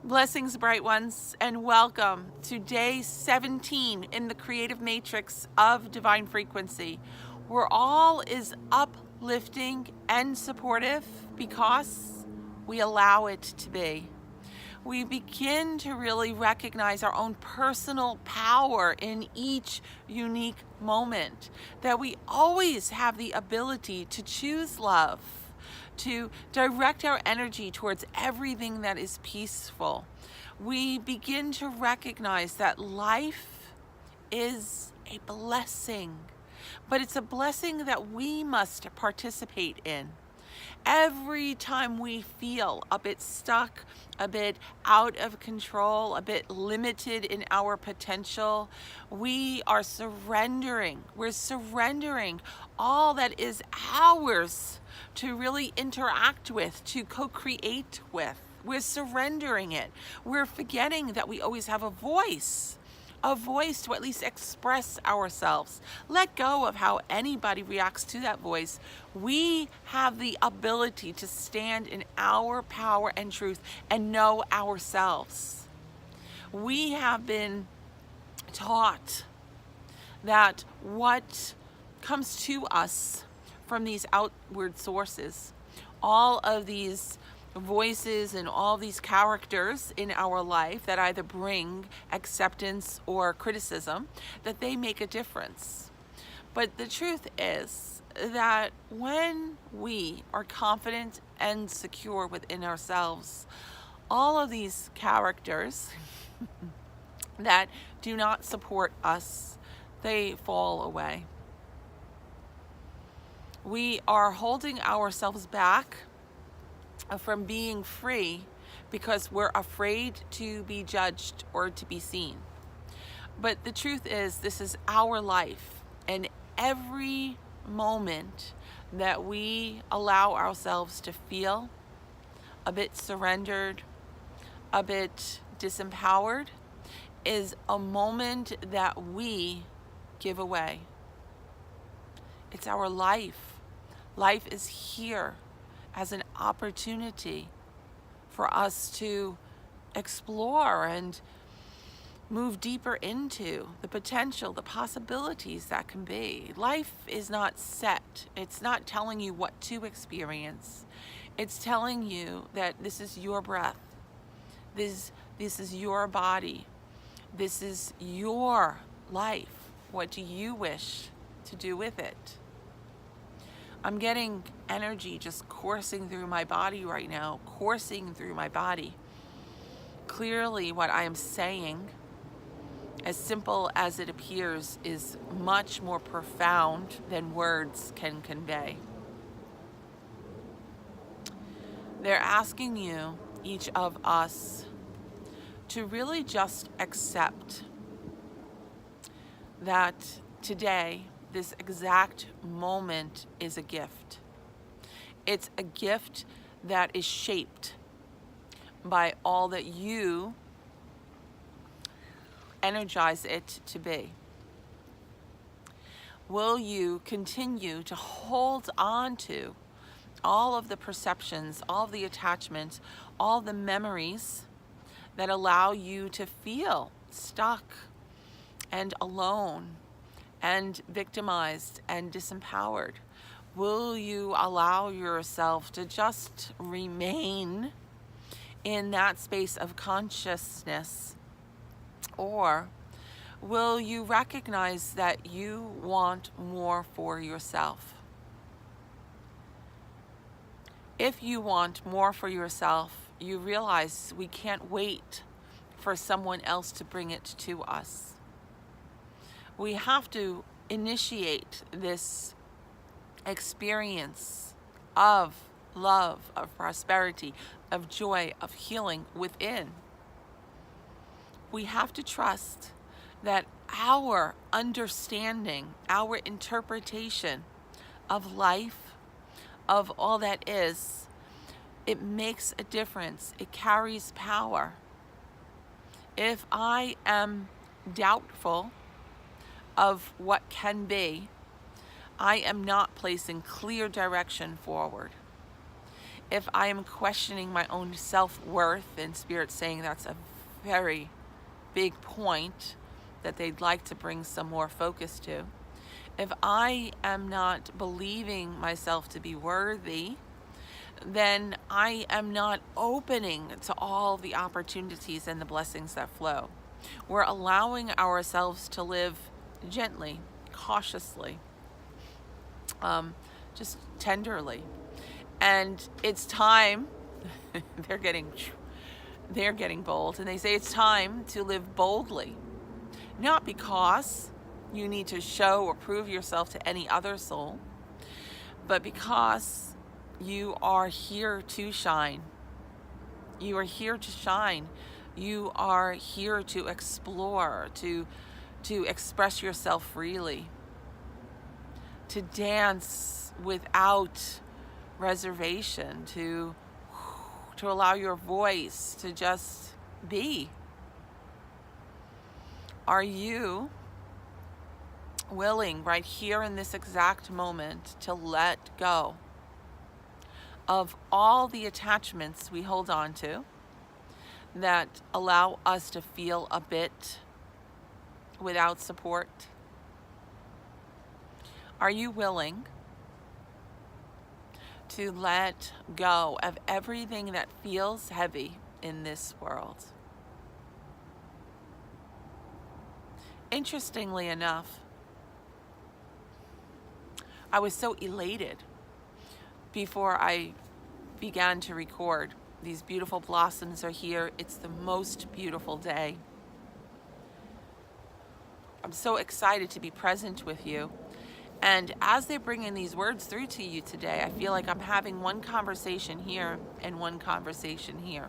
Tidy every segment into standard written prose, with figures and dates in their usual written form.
Blessings, bright ones, and welcome to day 17 in the creative matrix of divine frequency, where all is uplifting and supportive because we allow it to be. We begin to really recognize our own personal power in each unique moment, that we always have the ability to choose love, to direct our energy towards everything that is peaceful. We begin to recognize that life is a blessing, but it's a blessing that we must participate in. Every time we feel a bit stuck, a bit out of control, a bit limited in our potential, we are surrendering. We're surrendering all that is ours to really interact with, to co-create with. We're surrendering it. We're forgetting that we always have a voice to at least express ourselves. Let go of how anybody reacts to that voice. We have the ability to stand in our power and truth and know ourselves. We have been taught that what comes to us from these outward sources, all of these voices and all these characters in our life that either bring acceptance or criticism, that they make a difference. But the truth is that when we are confident and secure within ourselves, all of these characters that do not support us, they fall away. We are holding ourselves back from being free because we're afraid to be judged or to be seen. But the truth is, this is our life, and every moment that we allow ourselves to feel a bit surrendered, a bit disempowered, is a moment that we give away. It's our life. Life is here as an opportunity for us to explore and move deeper into the potential, the possibilities that can be. Life is not set. It's not telling you what to experience. It's telling you that this is your breath. This is your body. This is your life. What do you wish to do with it? I'm getting energy just coursing through my body right now, coursing through my body. Clearly, what I am saying, as simple as it appears, is much more profound than words can convey. They're asking you, each of us, to really just accept that today, this exact moment is a gift. It's a gift that is shaped by all that you energize it to be. Will you continue to hold on to all of the perceptions, all of the attachments, all the memories that allow you to feel stuck and alone and victimized and disempowered? Will you allow yourself to just remain in that space of consciousness? Or will you recognize that you want more for yourself? If you want more for yourself, you realize we can't wait for someone else to bring it to us. We have to initiate this experience of love, of prosperity, of joy, of healing within. We have to trust that our understanding, our interpretation of life, of all that is, it makes a difference. It carries power. If I am doubtful of what can be, I am not placing clear direction forward. if I am questioning my own self-worth, and Spirit's saying that's a very big point that they'd like to bring some more focus to. If I am not believing myself to be worthy, then I am not opening to all the opportunities and the blessings that flow. We're allowing ourselves to live gently, cautiously, just tenderly. And it's time, they're getting bold, and they say it's time to live boldly. Not because you need to show or prove yourself to any other soul, but because you are here to shine. You are here to shine. You are here to explore, to express yourself freely, to dance without reservation, to allow your voice to just be. Are you willing right here in this exact moment to let go of all the attachments we hold on to that allow us to feel a bit without support? Are you willing to let go of everything that feels heavy in this world? Interestingly enough, I was so elated before I began to record. These beautiful blossoms are here. It's the most beautiful day. I'm so excited to be present with you. And as they're bringing these words through to you today, I feel like I'm having one conversation here and one conversation here.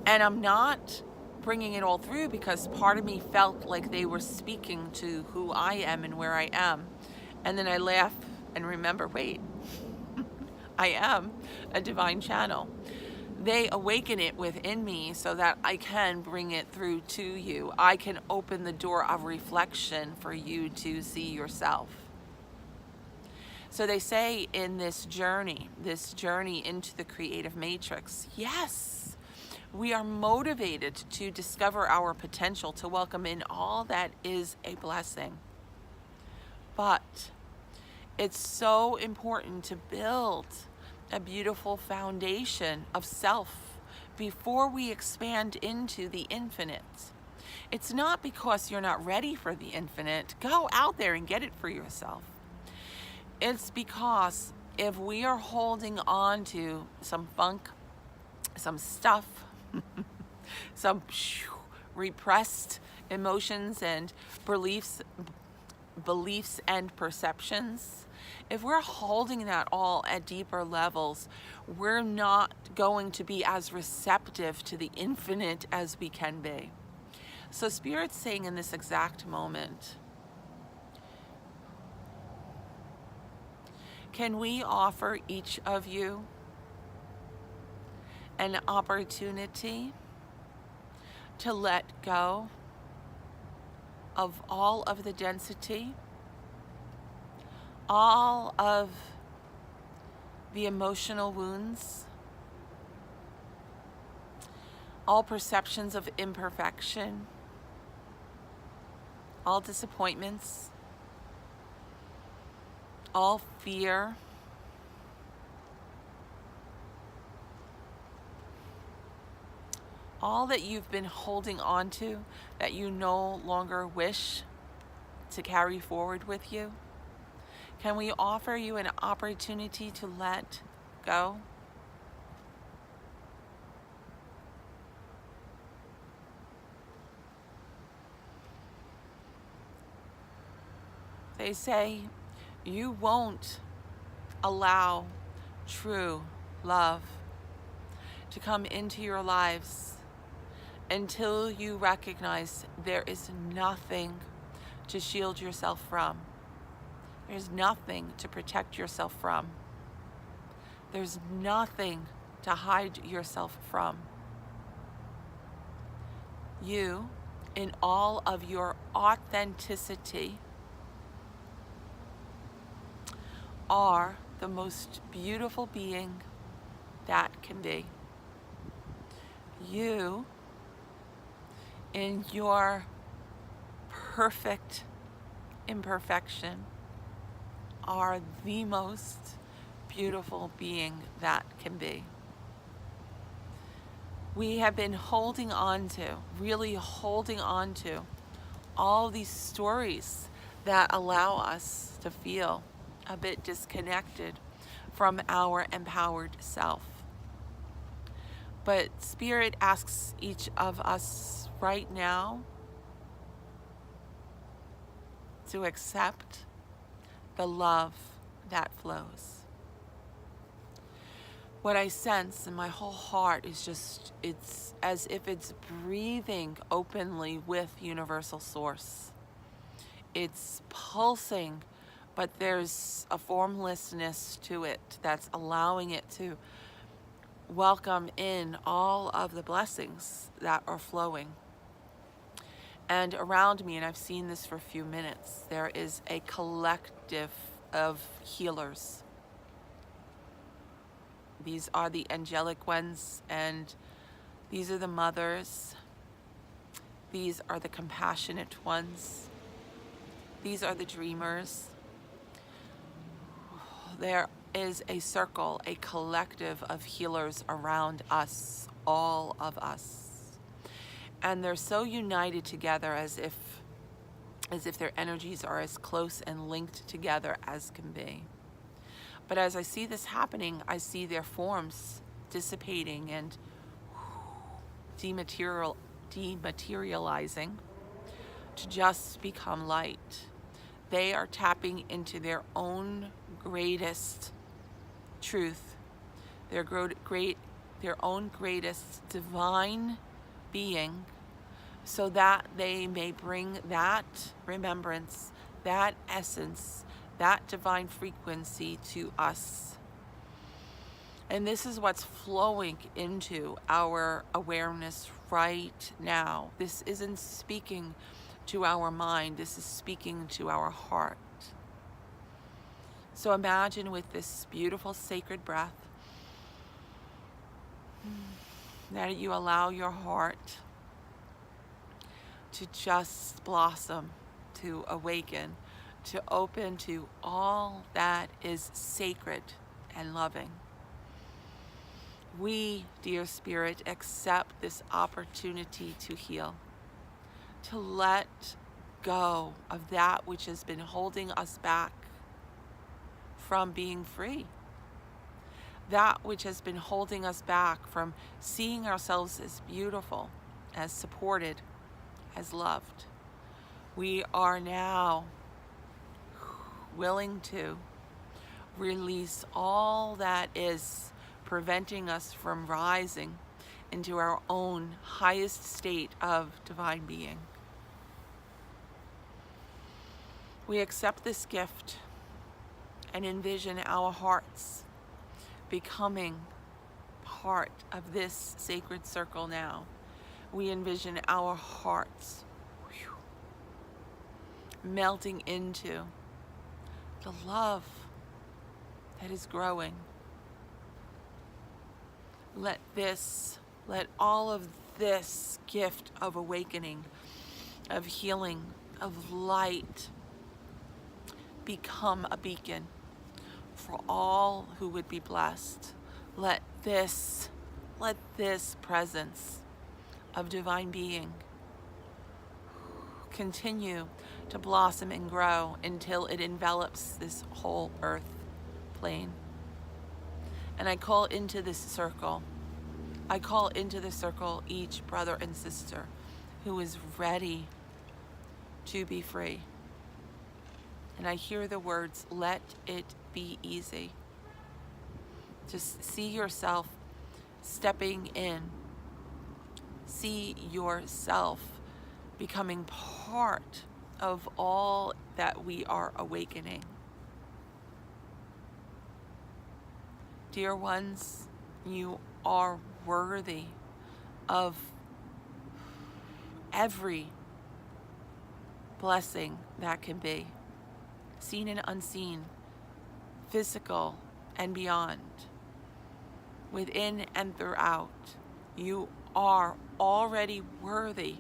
And I'm not bringing it all through because part of me felt like they were speaking to who I am and where I am. And then I laugh and remember, wait, I am a divine channel. They awaken it within me so that I can bring it through to you. I can open the door of reflection for you to see yourself. So they say in this journey into the creative matrix, yes, we are motivated to discover our potential, to welcome in all that is a blessing. But it's so important to build a beautiful foundation of self before we expand into the infinite. It's not because you're not ready for the infinite. Go out there and get it for yourself. It's because if we are holding on to some funk, some stuff, some repressed emotions and beliefs and perceptions, if we're holding that all at deeper levels, we're not going to be as receptive to the infinite as we can be. So Spirit's saying in this exact moment, can we offer each of you an opportunity to let go of all of the density, all of the emotional wounds, all perceptions of imperfection, all disappointments, all fear, all that you've been holding on to that you no longer wish to carry forward with you? Can we offer you an opportunity to let go? They say you won't allow true love to come into your lives until you recognize there is nothing to shield yourself from. There's nothing to protect yourself from. There's nothing to hide yourself from. You, in all of your authenticity, are the most beautiful being that can be. You, in your perfect imperfection, are the most beautiful being that can be. We have been really holding on to all these stories that allow us to feel a bit disconnected from our empowered self. But Spirit asks each of us right now to accept the love that flows. What I sense in my whole heart is just, it's as if it's breathing openly with Universal Source. It's pulsing, but there's a formlessness to it that's allowing it to welcome in all of the blessings that are flowing. And around me, and I've seen this for a few minutes, there is a collective of healers. These are the angelic ones, and these are the mothers. These are the compassionate ones. These are the dreamers. There is a circle, a collective of healers around us, all of us. And they're so united together as if their energies are as close and linked together as can be. But as I see this happening, I see their forms dissipating and dematerializing to just become light. They are tapping into their own greatest truth, their own greatest divine being, so that they may bring that remembrance, that essence, that divine frequency to us. And this is what's flowing into our awareness right now. This isn't speaking to our mind, this is speaking to our heart. So imagine with this beautiful sacred breath that you allow your heart to just blossom, to awaken, to open to all that is sacred and loving. We, dear Spirit, accept this opportunity to heal, to let go of that which has been holding us back from being free, that which has been holding us back from seeing ourselves as beautiful, as supported, as loved. We are now willing to release all that is preventing us from rising into our own highest state of divine being. We accept this gift and envision our hearts becoming part of this sacred circle now. We envision our hearts melting into the love that is growing. Let all of this gift of awakening, of healing, of light become a beacon for all who would be blessed. Let this presence of divine being continue to blossom and grow until it envelops this whole earth plane. And I call into this circle each brother and sister who is ready to be free. And I hear the words, let it be easy. Just see yourself stepping in. See yourself becoming part of all that we are awakening. Dear ones, you are worthy of every blessing that can be, seen and unseen, physical and beyond, within and throughout. You are already worthy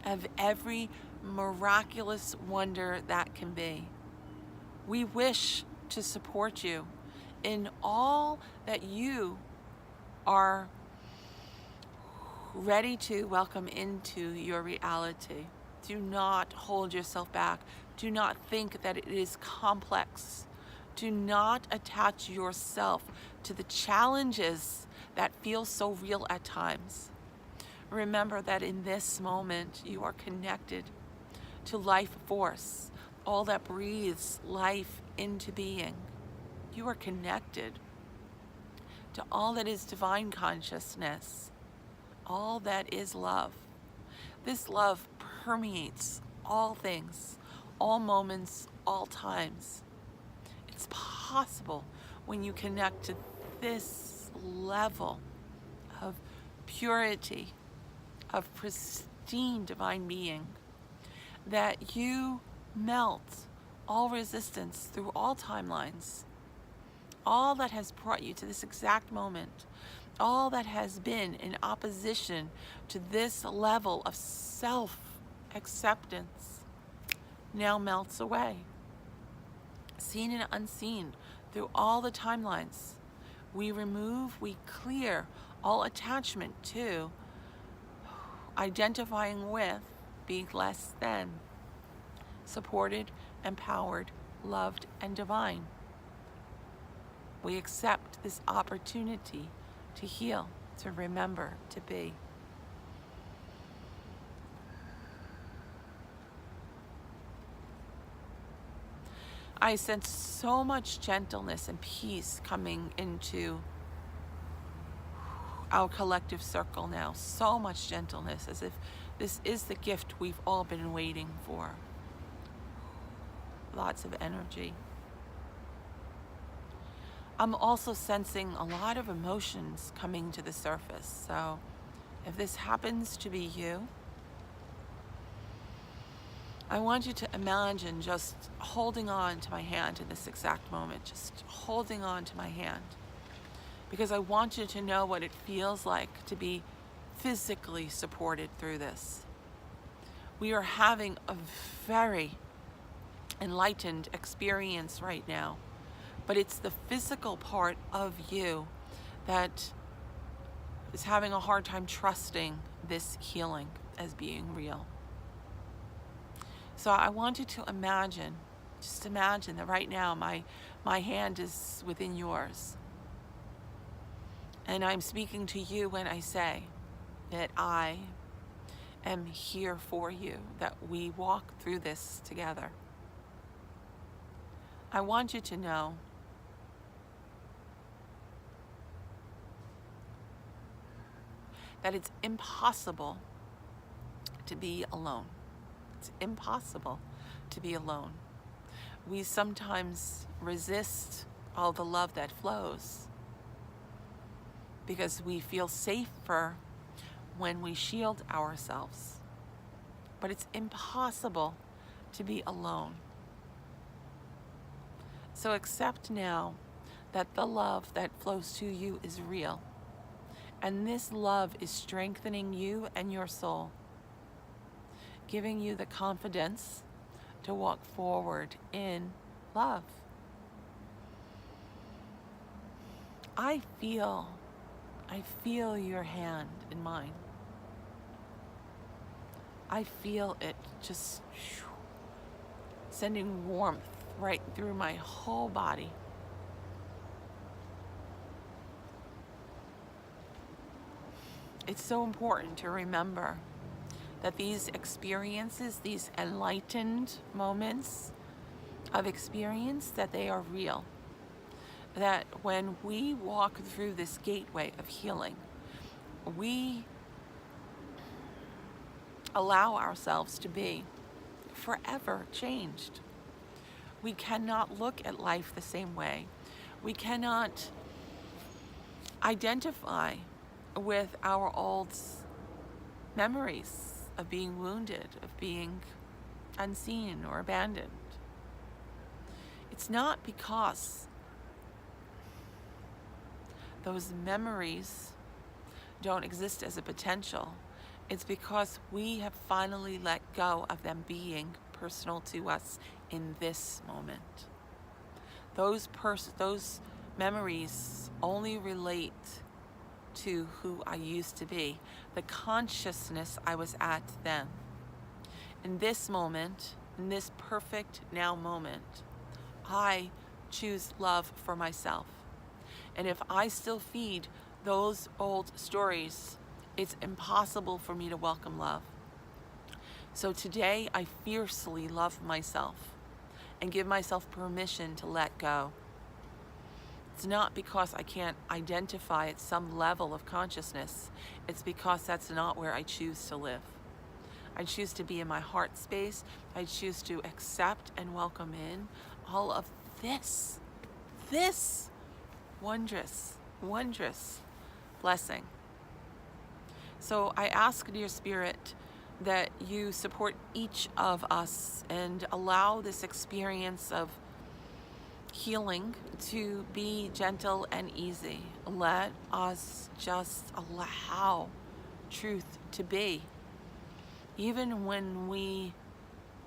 of every miraculous wonder that can be. We wish to support you in all that you are ready to welcome into your reality. Do not hold yourself back. Do not think that it is complex. Do not attach yourself to the challenges that feel so real at times. Remember that in this moment you are connected to life force, all that breathes life into being. You are connected to all that is divine consciousness, all that is love. This love permeates all things, all moments, all times. It's possible when you connect to this level of purity, of pristine divine being, that you melt all resistance through all timelines, all that has brought you to this exact moment, all that has been in opposition to this level of self-acceptance now melts away. Seen and unseen through all the timelines, we remove, we clear all attachment to, identifying with, being less than, supported, empowered, loved, and divine. We accept this opportunity to heal, to remember, to be. I sense so much gentleness and peace coming into our collective circle now. So much gentleness, as if this is the gift we've all been waiting for. Lots of energy. I'm also sensing a lot of emotions coming to the surface. So if this happens to be you, I want you to imagine just holding on to my hand in this exact moment, just holding on to my hand, because I want you to know what it feels like to be physically supported through this. We are having a very enlightened experience right now, but it's the physical part of you that is having a hard time trusting this healing as being real. So I want you to imagine, just imagine that right now my hand is within yours. And I'm speaking to you when I say that I am here for you, that we walk through this together. I want you to know that it's impossible to be alone. It's impossible to be alone. We sometimes resist all the love that flows because we feel safer when we shield ourselves. But it's impossible to be alone. So accept now that the love that flows to you is real. And this love is strengthening you and your soul, giving you the confidence to walk forward in love. I feel your hand in mine. I feel it just sending warmth right through my whole body. It's so important to remember that these experiences, these enlightened moments of experience, that they are real. That when we walk through this gateway of healing, we allow ourselves to be forever changed. We cannot look at life the same way. We cannot identify with our old memories of being wounded, of being unseen or abandoned. It's not because those memories don't exist as a potential, it's because we have finally let go of them being personal to us in this moment. Those memories only relate to who I used to be, the consciousness I was at then. In this moment, in this perfect now moment, I choose love for myself. And if I still feed those old stories, it's impossible for me to welcome love. So today I fiercely love myself and give myself permission to let go. It's not because I can't identify at some level of consciousness. It's because that's not where I choose to live. I choose to be in my heart space. I choose to accept and welcome in all of this wondrous blessing. So I ask, dear Spirit, that you support each of us and allow this experience of healing to be gentle and easy. Let us just allow truth to be. Even when we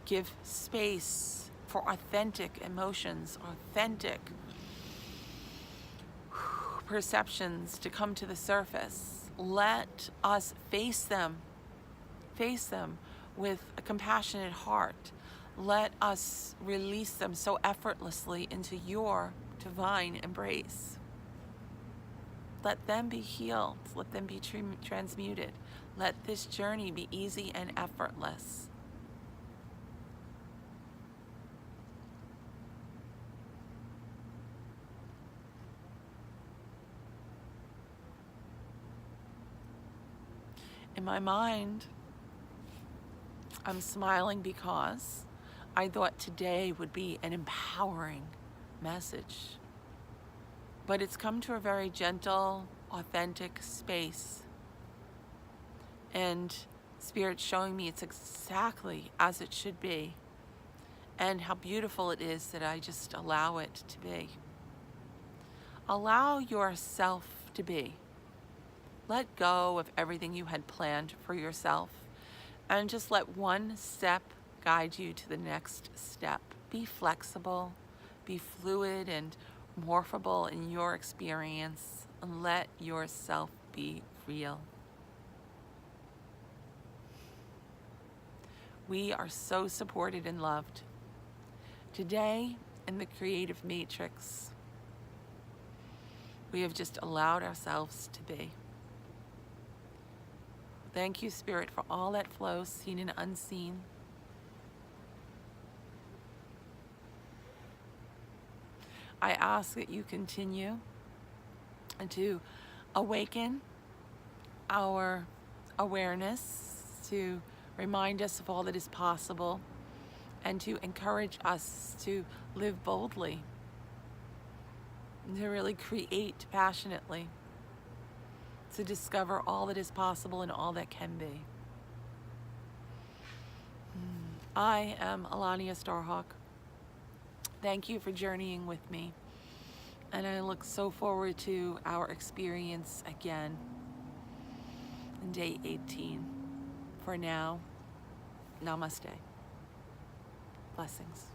give space for authentic emotions, authentic perceptions to come to the surface, let us face them with a compassionate heart. Let us release them so effortlessly into your divine embrace. Let them be healed. Let them be transmuted. Let this journey be easy and effortless. In my mind, I'm smiling because I thought today would be an empowering message. But it's come to a very gentle, authentic space. And Spirit's showing me it's exactly as it should be. And how beautiful it is that I just allow it to be. Allow yourself to be. Let go of everything you had planned for yourself. And just let one step guide you to the next step. Be flexible, be fluid and morphable in your experience, and let yourself be real. We are so supported and loved. Today, in the creative matrix, we have just allowed ourselves to be. Thank you, Spirit, for all that flows, seen and unseen. I ask that you continue to awaken our awareness, to remind us of all that is possible, and to encourage us to live boldly, and to really create passionately, to discover all that is possible and all that can be. I am Alania Starhawk. Thank you for journeying with me, and I look so forward to our experience again in day 18. For now, namaste. Blessings.